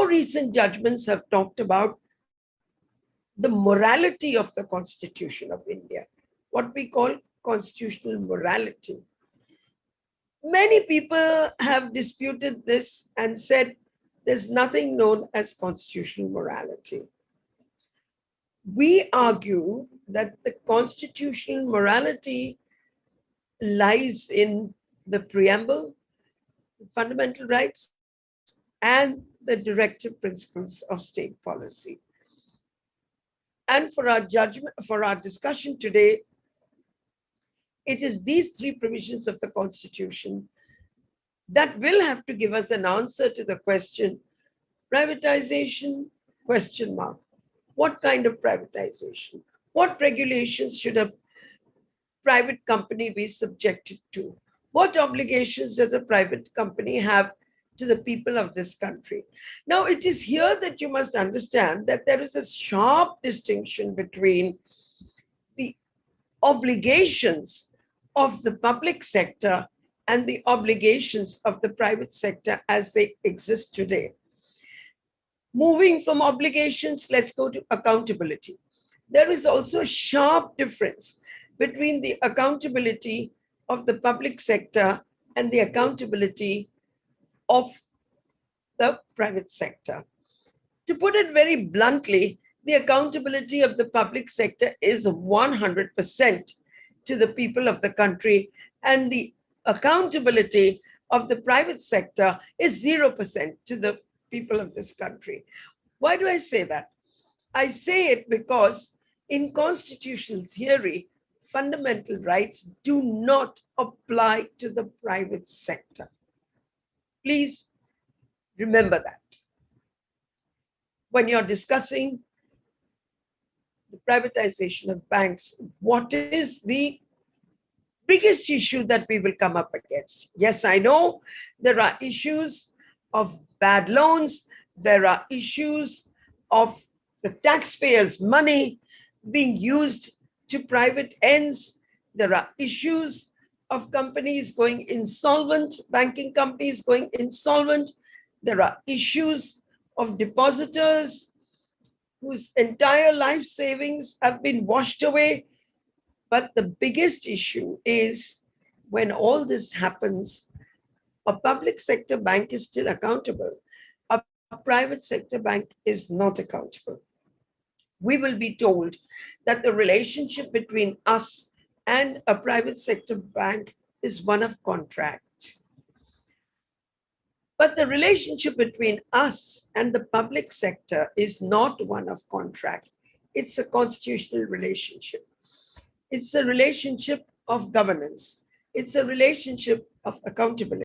recent judgments have talked about the morality of the Constitution of India, what we call constitutional morality. Many people have disputed this and said there's nothing known as constitutional morality. We argue that the constitutional morality lies in the preamble, the fundamental rights, and the directive principles of state policy. And for our discussion today, it is these three provisions of the Constitution that will have to give us an answer to the question, privatization, question mark. What kind of privatization? What regulations should a private company be subjected to? What obligations does a private company have to the people of this country? Now, it is here that you must understand that there is a sharp distinction between the obligations of the public sector and the obligations of the private sector as they exist today. Moving from obligations, let's go to accountability. There is also a sharp difference between the accountability of the public sector and the accountability of the private sector. To put it very bluntly, the accountability of the public sector is 100% to the people of the country, and the accountability of the private sector is 0% to the people of this country. Why do I say that? I say it because in constitutional theory, fundamental rights do not apply to the private sector. Please remember that. When you're discussing the privatization of banks, what is the biggest issue that we will come up against? Yes, I know there are issues of bad loans. There are issues of the taxpayers' money being used to private ends. There are issues of companies going insolvent, banking companies going insolvent. There are issues of depositors whose entire life savings have been washed away. But the biggest issue is when all this happens, a public sector bank is still accountable. A private sector bank is not accountable. We will be told that the relationship between us and a private sector bank is one of contract. But the relationship between us and the public sector is not one of contract. It's a constitutional relationship. It's a relationship of governance. It's a relationship of accountability.